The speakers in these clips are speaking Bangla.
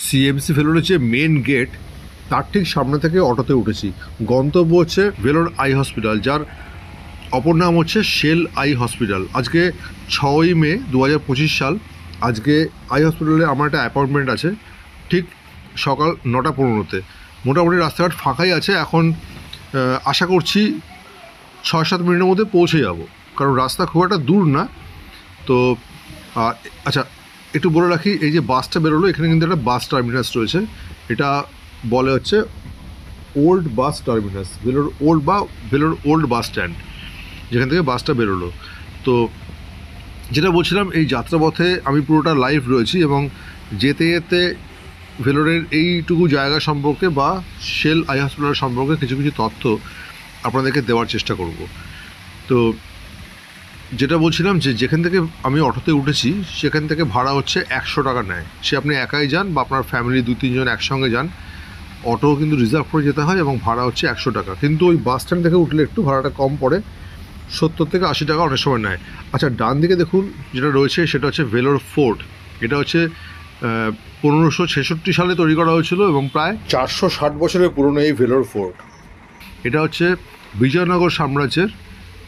সিএমসি ভেলোরের যে মেন গেট তার ঠিক সামনে থেকে অটোতে উঠেছি। গন্তব্য হচ্ছে ভেলোর আই হসপিটাল, যার অপর নাম হচ্ছে শেল আই হসপিটাল। আজকে 6ই মে 2025 সাল। আজকে আই হসপিটালে আমার একটা অ্যাপয়েন্টমেন্ট আছে ঠিক সকাল 9:15-তে। মোটামুটি রাস্তাঘাট ফাঁকাই আছে এখন। আশা করছি 6-7 মিনিটের মধ্যে পৌঁছে যাব, কারণ রাস্তা খুব একটা দূর না। তো আচ্ছা, একটু বলে রাখি, এই যে বাসটা বেরোলো এখানে কিন্তু একটা বাস টার্মিনাস রয়েছে। এটা বলে হচ্ছে old bus terminus, Vellore old বা ভেলোর ওল্ড বাস স্ট্যান্ড, যেখান থেকে বাসটা বেরোলো। তো যেটা বলছিলাম, এই যাত্রাপথে আমি পুরোটা লাইভ রয়েছি এবং যেতে যেতে ভেলোরের এইটুকু জায়গা সম্পর্কে বা শেল আই হসপিটাল সম্পর্কে কিছু কিছু তথ্য আপনাদেরকে দেওয়ার চেষ্টা করব। তো যেটা বলছিলাম যে যেখান থেকে আমি অটোতে উঠেছি সেখান থেকে ভাড়া হচ্ছে 100 টাকা নেয়। সে আপনি একাই যান বা আপনার ফ্যামিলি 2-3 জন একসঙ্গে যান, অটো কিন্তু রিজার্ভ করে যেতে হয় এবং ভাড়া হচ্ছে 100 টাকা। কিন্তু ওই বাস স্ট্যান্ড থেকে উঠলে একটু ভাড়াটা কম পড়ে, 70 থেকে 80 টাকা অনেক সময় নেয়। আচ্ছা, ডান দিকে দেখুন যেটা রয়েছে সেটা হচ্ছে ভেলোর ফোর্ট। এটা হচ্ছে 1566 সালে তৈরি করা হয়েছিল এবং প্রায় 460 বছরের পুরনো এই ভেলোর ফোর্ট। এটা হচ্ছে বিজয়নগর সাম্রাজ্যের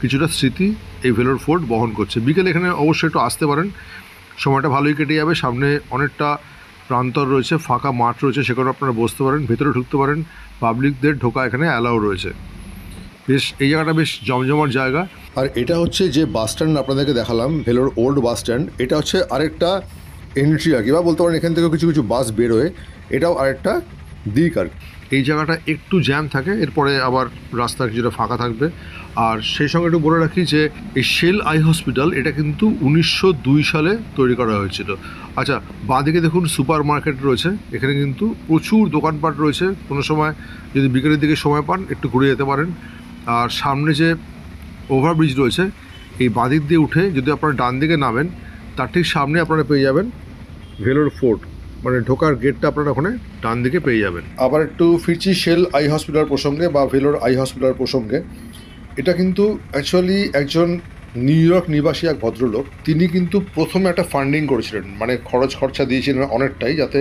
কিছুটা স্মৃতি এই ভেলোর ফোর্ট বহন করছে। বিকেলে এখানে অবশ্যই একটু আসতে পারেন, সময়টা ভালোই কেটে যাবে। সামনে অনেকটা প্রান্তর রয়েছে, ফাঁকা মাঠ রয়েছে, সেখানে আপনারা বসতে পারেন, ভেতরে ঢুকতে পারেন, পাবলিকদের ঢোকা এখানে অ্যালাউ রয়েছে। বেশ, এই জায়গাটা বেশ জমজমাট জায়গা। আর এটা হচ্ছে যে বাস স্ট্যান্ড আপনাদেরকে দেখালাম, ভেলোর ওল্ড বাস স্ট্যান্ড। এটা হচ্ছে আরেকটা এন্ট্রি আর কি, বা বলতে পারেন এখান থেকে কিছু কিছু বাস বেরোয়, এটাও আরেকটা দিক আর কি। এই জায়গাটা একটু জ্যাম থাকে, এরপরে আবার রাস্তা কিছুটা ফাঁকা থাকবে। আর সেই সঙ্গে একটু বলে রাখি যে এই শেল আই হসপিটাল এটা কিন্তু 1902 সালে তৈরি করা হয়েছিল। আচ্ছা, বাঁদিকে দেখুন সুপার মার্কেট রয়েছে, এখানে কিন্তু প্রচুর দোকানপাট রয়েছে। কোনো সময় যদি বিকেলের দিকে সময় পান একটু ঘুরে যেতে পারেন। আর সামনে যে ওভারব্রিজ রয়েছে, এই বাঁদিক দিয়ে উঠে যদি আপনারা ডান দিকে নামেন, তার ঠিক সামনে আপনারা পেয়ে যাবেন ভেলোর ফোর্ট, মানে ঢোকার গেটটা আপনারা ওখানে ডান দিকে পেয়ে যাবেন। আবার একটু ফিরছি শেল আই হসপিটাল প্রসঙ্গে বা ভেলোর আই হসপিটাল প্রসঙ্গে। এটা কিন্তু অ্যাকচুয়ালি একজন নিউ ইয়র্ক নিবাসী এক ভদ্রলোক, তিনি কিন্তু প্রথমে একটা ফান্ডিং করেছিলেন, মানে খরচা দিয়েছিলেন অনেকটাই, যাতে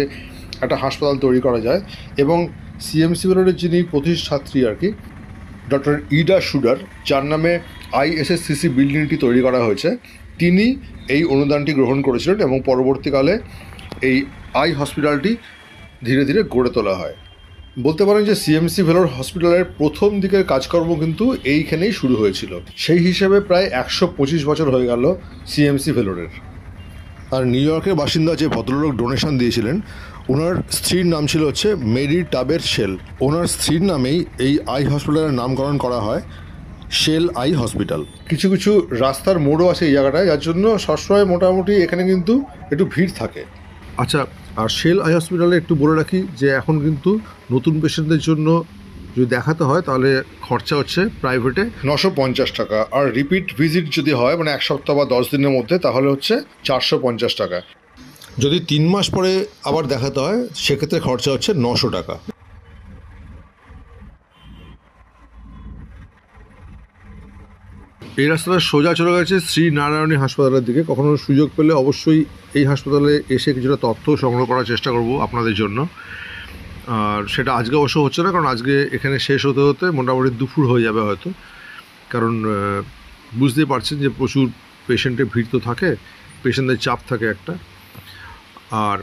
একটা হাসপাতাল তৈরি করা যায়। এবং সিএমসি ভেলোরের যিনি প্রতিষ্ঠাত্রী আর কি, ডক্টর ইডা শুডার, যার নামে আইএসএসসিসি বিল্ডিংটি তৈরি করা হয়েছে, তিনি এই অনুদানটি গ্রহণ করেছিলেন এবং পরবর্তীকালে এই আই হসপিটালটি ধীরে ধীরে গড়ে তোলা হয়। বলতে পারেন যে সিএমসি ভেলোর হসপিটালের প্রথম দিকের কাজকর্ম কিন্তু এইখানেই শুরু হয়েছিল। সেই হিসেবে প্রায় 125 বছর হয়ে গেল সিএমসি ভেলোরের। আর নিউ ইয়র্কের বাসিন্দা যে ভদ্রলোক ডোনেশন দিয়েছিলেন, ওনার স্ত্রীর নাম ছিল হচ্ছে মেরি টাবের শেল। ওনার স্ত্রীর নামেই এই আই হসপিটালের নামকরণ করা হয় শেল আই হসপিটাল। কিছু কিছু রাস্তার মোড়ও আছে এই জায়গাটায়, যার জন্য সবসময় মোটামুটি এখানে কিন্তু একটু ভিড় থাকে। আচ্ছা, আর শেল আই হসপিটালে একটু বলে রাখি যে এখন কিন্তু নতুন পেশেন্টদের জন্য যদি দেখাতে হয় তাহলে খরচা হচ্ছে প্রাইভেটে 950 টাকা, আর রিপিট ভিজিট যদি হয় মানে 1 সপ্তাহ বা 10 দিনের মধ্যে তাহলে হচ্ছে 450 টাকা। যদি 3 মাস পরে আবার দেখাতে হয় সেক্ষেত্রে খরচা হচ্ছে 900 টাকা। এই রাস্তাটা সোজা চলে গেছে শ্রী নারায়ণী হাসপাতালের দিকে। কখনো সুযোগ পেলে অবশ্যই এই হাসপাতালে এসে কিছুটা তথ্য সংগ্রহ করার চেষ্টা করব আপনাদের জন্য। আর সেটা আজকে অবশ্য হচ্ছে না, কারণ আজকে এখানে শেষ হতে হতে মোটামুটি দুপুর হয়ে যাবে হয়তো, কারণ বুঝতেই পারছেন যে প্রচুর পেশেন্টের ভিড় তো থাকে, পেশেন্টদের চাপ থাকে একটা। আর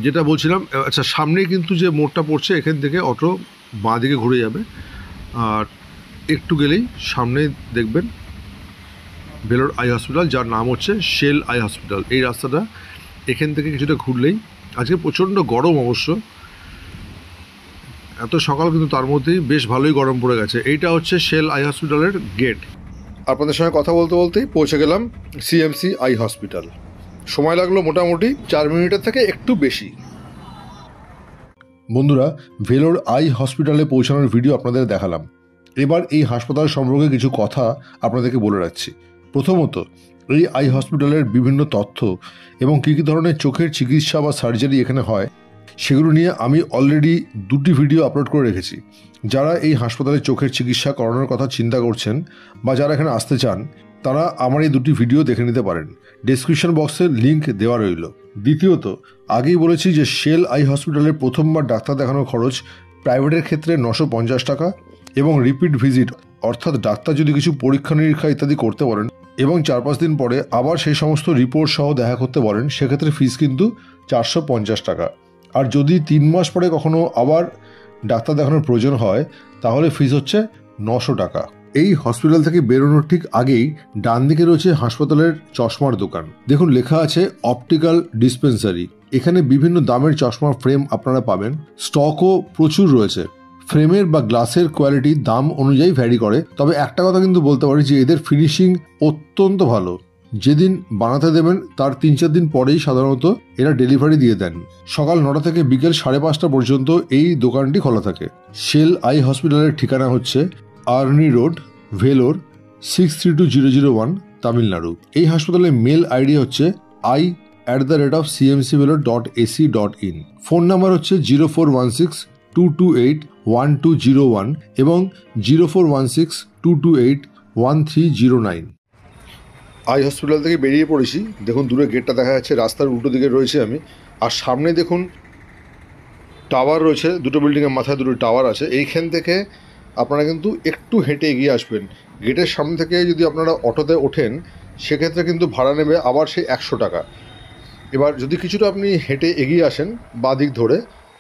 যেটা বলছিলাম, আচ্ছা সামনে কিন্তু যে মোড়টা পড়ছে এখান থেকে অটো বাঁ দিকে ঘুরে যাবে, আর একটু গেলেই সামনে দেখবেন ভেলোর আই হসপিটাল, যার নাম হচ্ছে শেল আই হসপিটাল। এই রাস্তাটা এখান থেকে কিছুটা ঘুরলেই, আজকে প্রচণ্ড গরম অবশ্য, এত সকাল কিন্তু তার মধ্যেই বেশ ভালোই গরম পড়ে গেছে। এইটা হচ্ছে শেল আই হসপিটালের গেট। আপনাদের সঙ্গে কথা বলতে বলতেই পৌঁছে গেলাম সিএমসি আই হসপিটাল। সময় লাগলো মোটামুটি 4 মিনিটের থেকে একটু বেশি। বন্ধুরা, ভেলোর আই হসপিটালে পৌঁছানোর ভিডিও আপনাদের দেখালাম। এবার এই হাসপাতাল সম্পর্কে কিছু কথা আপনাদেরকে বলে রাখছি। প্রথমত, এই আই হসপিটালের বিভিন্ন তথ্য এবং কী কী ধরনের চোখের চিকিৎসা বা সার্জারি এখানে হয় সেগুলো নিয়ে আমি অলরেডি 2টি ভিডিও আপলোড করে রেখেছি। যারা এই হাসপাতালে চোখের চিকিৎসা করানোর কথা চিন্তা করছেন বা যারা এখানে আসতে চান, তারা আমার এই দুটি ভিডিও দেখে নিতে পারেন। ডেসক্রিপশন বক্সে লিঙ্ক দেওয়া রইল। দ্বিতীয়ত, আগেই বলেছি যে শেল আই হসপিটালের প্রথমবার ডাক্তার দেখানোর খরচ প্রাইভেটের ক্ষেত্রে 950 টাকা এবং রিপিট ভিজিট অর্থাৎ ডাক্তার যদি কিছু পরীক্ষা নিরীক্ষা ইত্যাদি করতে বলেন এবং 4-5 দিন পরে আবার সেই সমস্ত রিপোর্ট সহ দেখা করতে বলেন, সেক্ষেত্রে ফিস কিন্তু 450 টাকা। আর যদি 3 মাস পরে কখনো আবার ডাক্তার দেখানোর প্রয়োজন হয় তাহলে ফিস হচ্ছে 900 টাকা। এই হসপিটাল থেকে বেরোনোর ঠিক আগেই ডান দিকে রয়েছে হাসপাতালের চশমার দোকান। দেখুন লেখা আছে অপটিক্যাল ডিসপেন্সারি। এখানে বিভিন্ন দামের চশমার ফ্রেম আপনারা পাবেন। স্টকও প্রচুর রয়েছে। ফ্রেমের বা গ্লাসের কোয়ালিটি দাম অনুযায়ী ভ্যারি করে, তবে একটা কথা কিন্তু বলতে পারি যে এদের ফিনিশিং অত্যন্ত ভালো। যেদিন বানাতে দেবেন তার 3-4 দিন পরেই সাধারণত এরা ডেলিভারি দিয়ে দেন। সকাল 9টা থেকে বিকেল 5:30 পর্যন্ত এই দোকানটি খোলা থাকে। শেল আই হসপিটালের ঠিকানা হচ্ছে আর্নি রোড, ভেলোর 632001, তামিলনাড়ু। এই হাসপাতালের মেল আইডি হচ্ছে i@cmcvellore.ac.in। ফোন নাম্বার হচ্ছে 0416-228-1201 এবং 0416-228-1309। আই হসপিটাল থেকে বেরিয়ে পড়েছি। দেখুন দূরে গেটটা দেখা যাচ্ছে, রাস্তার উল্টো দিকে রয়েছে আমি। আর সামনে দেখুন টাওয়ার রয়েছে, দুটো বিল্ডিংয়ের মাথায় দুটো টাওয়ার আছে। এইখান থেকে আপনারা কিন্তু একটু হেঁটে এগিয়ে আসবেন। গেটের সামনে থেকে যদি আপনারা অটোতে ওঠেন সেক্ষেত্রে কিন্তু ভাড়া নেবে আবার সেই 100 টাকা। এবার যদি কিছুটা আপনি হেঁটে এগিয়ে আসেন বাঁ দিক ধরে,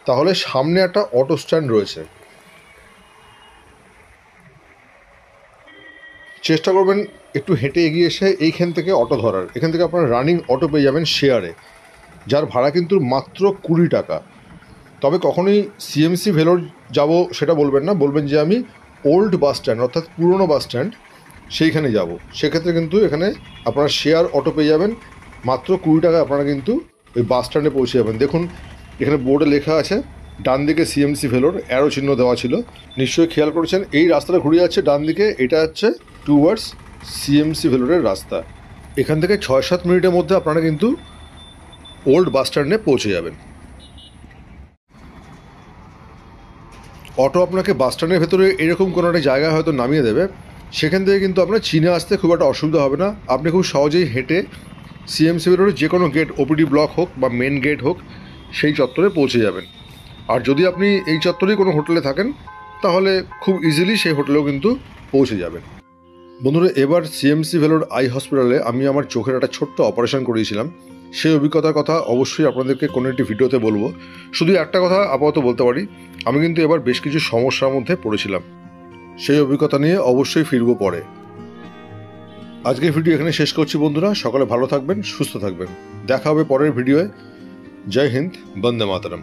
তাহলে সামনে একটা অটো স্ট্যান্ড রয়েছে। চেষ্টা করবেন একটু হেঁটে এগিয়ে এসে এইখান থেকে অটো ধরার। এখান থেকে আপনারা রানিং অটো পেয়ে যাবেন শেয়ারে, যার ভাড়া কিন্তু মাত্র 20 টাকা। তবে কখনোই সিএমসি ভেলোর যাব সেটা বলবেন না, বলবেন যে আমি ওল্ড বাস স্ট্যান্ড অর্থাৎ পুরনো বাস স্ট্যান্ড সেইখানে যাব। সেক্ষেত্রে কিন্তু এখানে আপনারা শেয়ার অটো পেয়ে যাবেন মাত্র 20 টাকা। আপনারা কিন্তু ওই বাস স্ট্যান্ডে পৌঁছে যাবেন। দেখুন এখানে বোর্ডে লেখা আছে, ডান দিকে সিএমসি ভেলোর, অ্যারো চিহ্ন দেওয়া ছিল, নিশ্চয়ই খেয়াল করেছেন। এই রাস্তাটা ঘুরে যাচ্ছে ডান দিকে, এটা হচ্ছে টুয়ার্ডস সিএমসি ভেলোরের রাস্তা। এখান থেকে 6-7 মিনিটের মধ্যে আপনারা কিন্তু ওল্ড বাস স্ট্যান্ডে পৌঁছে যাবেন। অটো আপনাকে বাস স্ট্যান্ডের ভেতরে এরকম কোনো একটা জায়গায় হয়তো নামিয়ে দেবে। সেখান থেকে কিন্তু আপনার চিনে আসতে খুব একটা অসুবিধা হবে না। আপনি খুব সহজেই হেঁটে সিএমসি ভেলোরের যে কোনো গেট, ওপিডি ব্লক হোক বা মেন গেট হোক, সেই চত্বরে পৌঁছে যাবেন। আর যদি আপনি এই চত্বরেই কোনো হোটেলে থাকেন তাহলে খুব ইজিলি সেই হোটেলেও কিন্তু পৌঁছে যাবেন। বন্ধুরা, এবার সিএমসি ভেলোর আই হসপিটালে আমি আমার চোখের একটা ছোট্ট অপারেশন করিয়েছিলাম। সেই অভিজ্ঞতার কথা অবশ্যই আপনাদেরকে কোনো একটি ভিডিওতে বলবো। শুধু একটা কথা আপাতত বলতে পারি, আমি কিন্তু এবার বেশ কিছু সমস্যার মধ্যে পড়েছিলাম। সেই অভিজ্ঞতা নিয়ে অবশ্যই ফিরবো পরে। আজকের ভিডিও এখানে শেষ করছি বন্ধুরা। সকালে ভালো থাকবেন, সুস্থ থাকবেন। দেখা হবে পরের ভিডিওয়ে। জয় হিন্দ, বন্দে মাতরম।